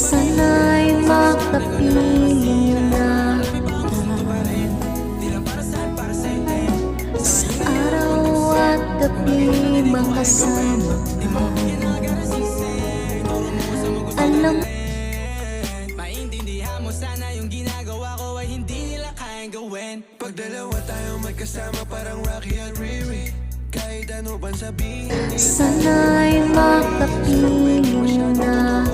Sana'y makapiling na sa araw at gabi makasama ka. Alam maintindihan mo sana yung ginagawa ko ay hindi nila kayang gawin. Pag dalawa tayong magkasama parang Rocky at Riri, kahit ano bang sabihin, sana'y makapiling na